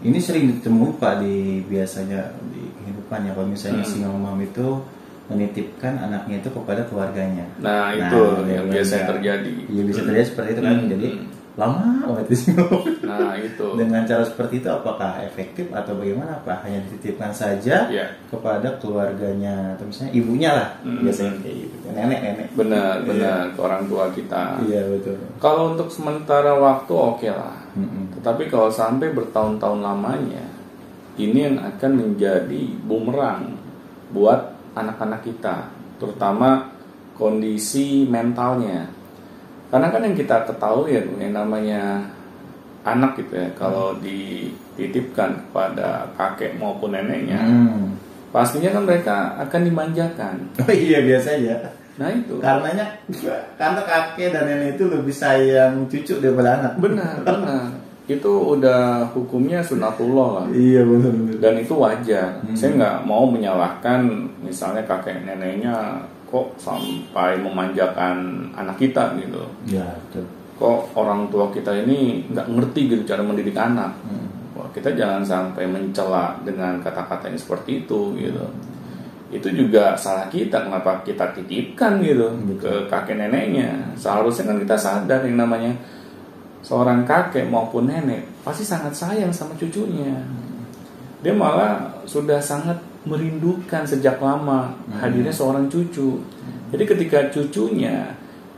Ini sering ditemui Pak di biasanya di kehidupan ya, kalau misalnya single mom itu menitipkan anaknya itu kepada keluarganya. Nah itu yang biasanya terjadi. Iya bisa terjadi seperti itu kan. Jadi lama banget di single mom. Nah itu. Dengan cara seperti itu apakah efektif atau bagaimana Pak? Hanya dititipkan saja kepada keluarganya atau misalnya ibunya lah biasanya kayak gitu. Nenek. Benar ke orang tua kita. Iya betul. Kalau untuk sementara waktu oke lah. Tetapi kalau sampai bertahun-tahun lamanya, ini yang akan menjadi bumerang buat anak-anak kita, terutama kondisi mentalnya. Karena kan yang kita ketahui ya, yang namanya anak gitu ya, kalau dititipkan kepada kakek maupun neneknya, pastinya kan mereka akan dimanjakan. Oh iya biasanya. Nah itu. Karena kakek dan nenek itu lebih sayang cucu daripada anak. Benar. Itu udah hukumnya sunatullah lah. Iya benar. Dan itu wajar. Saya nggak mau menyalahkan misalnya kakek neneknya kok sampai memanjakan anak kita gitu. Ya betul. Kok orang tua kita ini nggak ngerti gitu cara mendidik anak. Wah, kita jangan sampai mencela dengan kata-kata yang seperti itu gitu. Itu juga salah kita, kenapa kita titipkan gitu ke kakek neneknya. Seharusnya kan kita sadar yang namanya seorang kakek maupun nenek pasti sangat sayang sama cucunya. Dia malah sudah sangat merindukan sejak lama hadirnya seorang cucu. Jadi ketika cucunya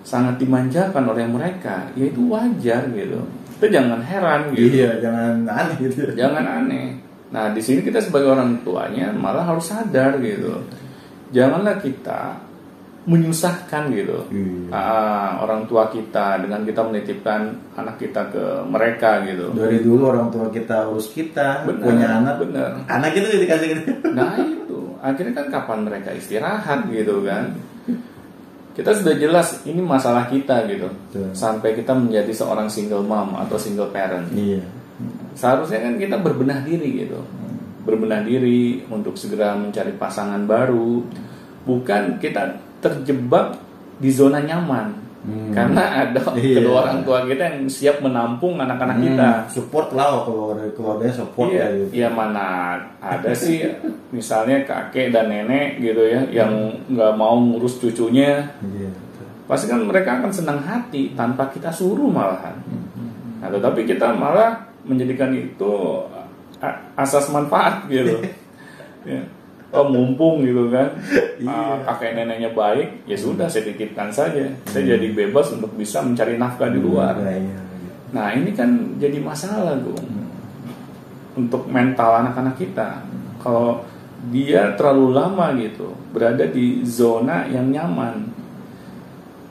sangat dimanjakan oleh mereka, ya itu wajar gitu. Kita jangan heran gitu. Iya, jangan aneh gitu. Jangan aneh. Nah, di sini kita sebagai orang tuanya malah harus sadar gitu. Janganlah kita menyusahkan gitu orang tua kita dengan kita menitipkan anak kita ke mereka gitu. Dari dulu orang tua kita urus kita, punya anak, anak itu dikasih gitu. Nah itu akhirnya kan kapan mereka istirahat gitu kan. Kita sudah jelas ini masalah kita gitu. Sampai kita menjadi seorang single mom atau single parent. Seharusnya kan kita berbenah diri gitu. Berbenah diri untuk segera mencari pasangan baru. Bukan kita terjebak di zona nyaman karena ada kedua orang tua kita yang siap menampung anak-anak kita. Support lah keluarganya support ya gitu. Iya mana ada sih misalnya kakek dan nenek gitu ya yang nggak mau ngurus cucunya. Pasti kan mereka akan senang hati tanpa kita suruh malahan. Nah, tetapi kita malah menjadikan itu asas manfaat gitu. Oh mumpung gitu kan, kakek neneknya baik, ya sudah saya titipkan saja. Saya jadi bebas untuk bisa mencari nafkah di luar. Nah ini kan jadi masalah tuh untuk mental anak-anak kita. Kalau dia terlalu lama gitu berada di zona yang nyaman.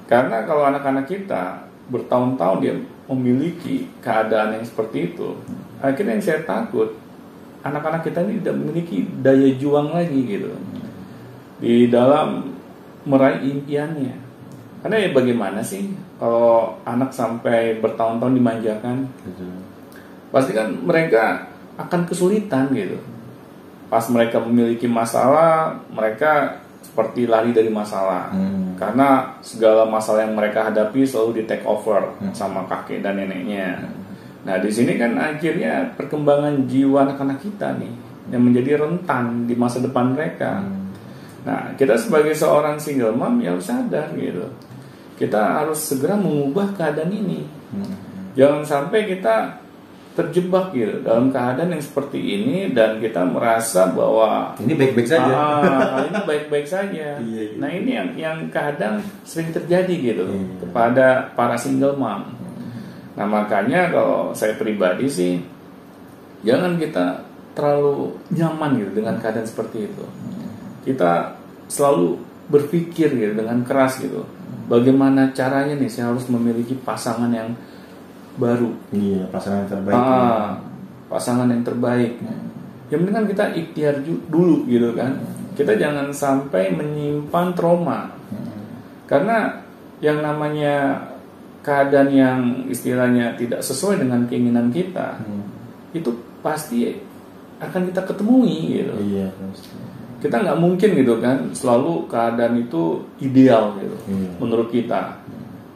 Karena kalau anak-anak kita bertahun-tahun dia memiliki keadaan yang seperti itu, akhirnya yang saya takut anak-anak kita ini tidak memiliki daya juang lagi gitu di dalam meraih impiannya. Karena ya bagaimana sih kalau anak sampai bertahun-tahun dimanjakan, pasti kan mereka akan kesulitan gitu. Pas mereka memiliki masalah, mereka seperti lari dari masalah. Karena segala masalah yang mereka hadapi selalu di take over sama kakek dan neneknya. Nah di sini kan akhirnya perkembangan jiwa anak-anak kita nih yang menjadi rentan di masa depan mereka. Nah kita sebagai seorang single mom ya harus sadar gitu. Kita harus segera mengubah keadaan ini. Jangan sampai kita terjebak gitu dalam keadaan yang seperti ini dan kita merasa bahwa ini baik-baik saja. Ini baik-baik saja. Nah ini yang kadang sering terjadi gitu kepada para single mom. Nah makanya kalau saya pribadi sih jangan kita terlalu nyaman gitu dengan keadaan seperti itu. Kita selalu berpikir gitu dengan keras gitu. Bagaimana caranya nih saya harus memiliki pasangan yang baru. Iya, pasangan yang terbaik. Pasangan yang terbaik. Yang penting kan kita ikhtiar dulu gitu kan. Kita jangan sampai menyimpan trauma. Karena yang namanya keadaan yang istilahnya tidak sesuai dengan keinginan kita, itu pasti akan kita ketemui gitu. Iya, pasti. Kita nggak mungkin gitu kan selalu keadaan itu ideal gitu menurut kita.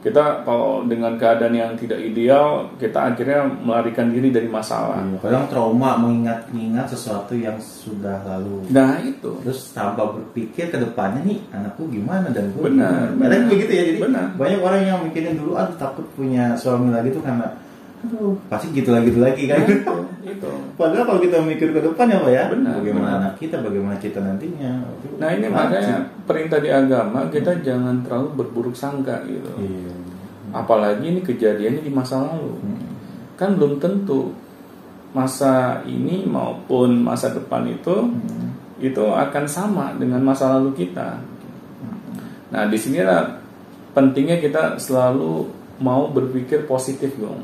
Kita kalau dengan keadaan yang tidak ideal, kita akhirnya melarikan diri dari masalah. Kadang trauma mengingat sesuatu yang sudah lalu. Nah itu. Terus tanpa berpikir ke depannya nih, anakku gimana dan gue. Benar. Kadang begitu ya. Jadi banyak orang yang mikirin dulu, takut punya suami lagi tuh karena, pasti gitu lagi kan. Itu. Padahal kalau kita mikir ke depan ya Pak ya, bagaimana anak kita, bagaimana kita nantinya. Nah ini makanya perintah di agama kita jangan terlalu berburuk sangka gitu. Iya. Apalagi ini kejadiannya di masa lalu. Kan belum tentu masa ini maupun masa depan itu akan sama dengan masa lalu kita. Nah disinilah pentingnya kita selalu mau berpikir positif dong.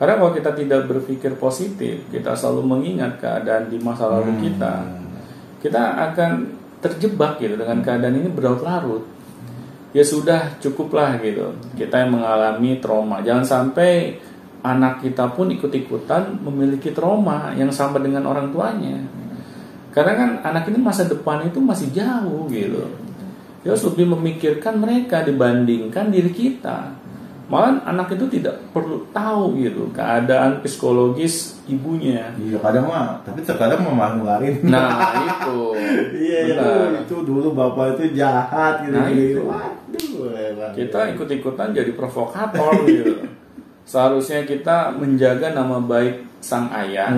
Karena kalau kita tidak berpikir positif, kita selalu mengingat keadaan di masa lalu kita akan terjebak gitu dengan keadaan ini berlarut-larut. Ya sudah, cukuplah gitu. Kita yang mengalami trauma. Jangan sampai anak kita pun ikut-ikutan memiliki trauma yang sama dengan orang tuanya. Karena kan anak ini masa depan itu masih jauh gitu. Dia harus lebih memikirkan mereka dibandingkan diri kita. Malah anak itu tidak perlu tahu gitu keadaan psikologis ibunya. Iya kadang tapi terkadang malah nularin. Nah itu. Iya itu dulu bapak itu jahat gitu. Nah itu. Waduh, kita ikut-ikutan jadi provokator gitu. Seharusnya kita menjaga nama baik sang ayah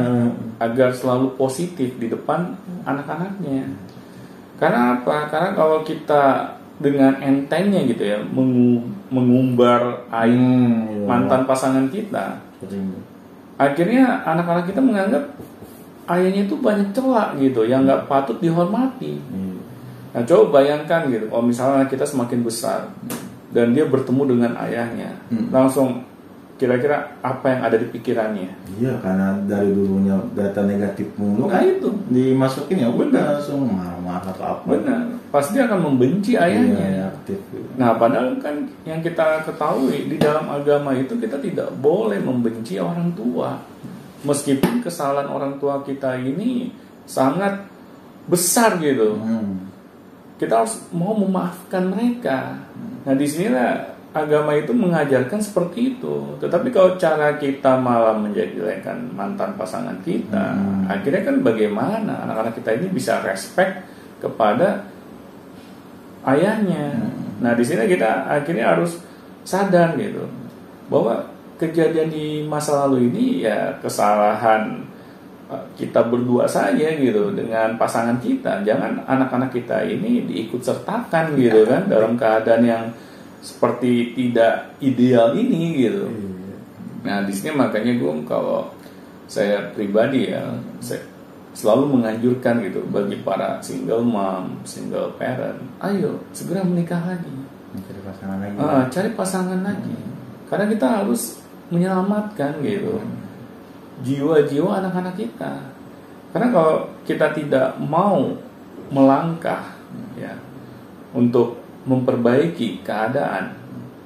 agar selalu positif di depan anak-anaknya. Karena apa? Karena kalau kita dengan entengnya gitu ya mengumbar aib mantan pasangan kita, akhirnya anak-anak kita menganggap ayahnya itu banyak celah gitu yang nggak patut dihormati. Nah coba bayangkan gitu, kalau misalnya kita semakin besar dan dia bertemu dengan ayahnya, langsung kira-kira apa yang ada di pikirannya? Iya, karena dari dulunya data negatif mulu kan itu dimasukin ya udah langsung marah atau apa. Benar, pasti akan membenci ayahnya. Iya, aktif. Nah, padahal kan yang kita ketahui di dalam agama itu kita tidak boleh membenci orang tua. Meskipun kesalahan orang tua kita ini sangat besar gitu. Kita harus mau memaafkan mereka. Nah, di sinilah agama itu mengajarkan seperti itu. Tetapi kalau cara kita malah menjelekkan mantan pasangan kita, akhirnya kan bagaimana anak-anak kita ini bisa respect kepada ayahnya. Nah di sini kita akhirnya harus sadar gitu bahwa kejadian di masa lalu ini ya kesalahan kita berdua saja gitu dengan pasangan kita. Jangan anak-anak kita ini diikut sertakan gitu kan dalam keadaan yang seperti tidak ideal ini gitu. Nah di sini makanya gue kalau saya pribadi ya saya selalu menganjurkan gitu bagi para single mom, single parent, ayo segera menikah lagi, cari pasangan lagi, karena kita harus menyelamatkan gitu jiwa-jiwa anak-anak kita. Karena kalau kita tidak mau melangkah ya untuk memperbaiki keadaan,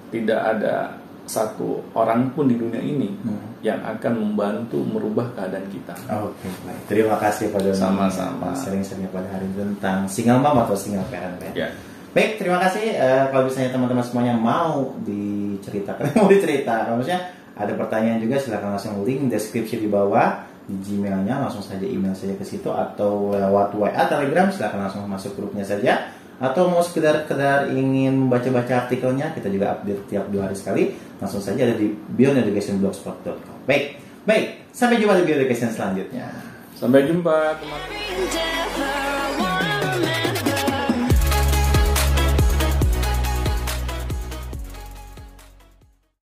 tidak ada satu orang pun di dunia ini yang akan membantu merubah keadaan kita. Oke, baik. Terima kasih pada sama-sama sering-sering pada hari tentang single mom atau single parent ya. Baik, terima kasih. Kalau misalnya teman-teman semuanya mau diceritakan, kalau misalnya ada pertanyaan juga silahkan langsung link deskripsi di bawah di Gmailnya, langsung saja email saja ke situ atau lewat WA Telegram silahkan langsung masuk grupnya saja. Atau mau sekedar ingin membaca-baca artikelnya, kita juga update tiap 2 hari sekali, langsung saja ada di beyondeducationblogspot.com. Baik, sampai jumpa di Beyond Education selanjutnya. Sampai jumpa teman-teman.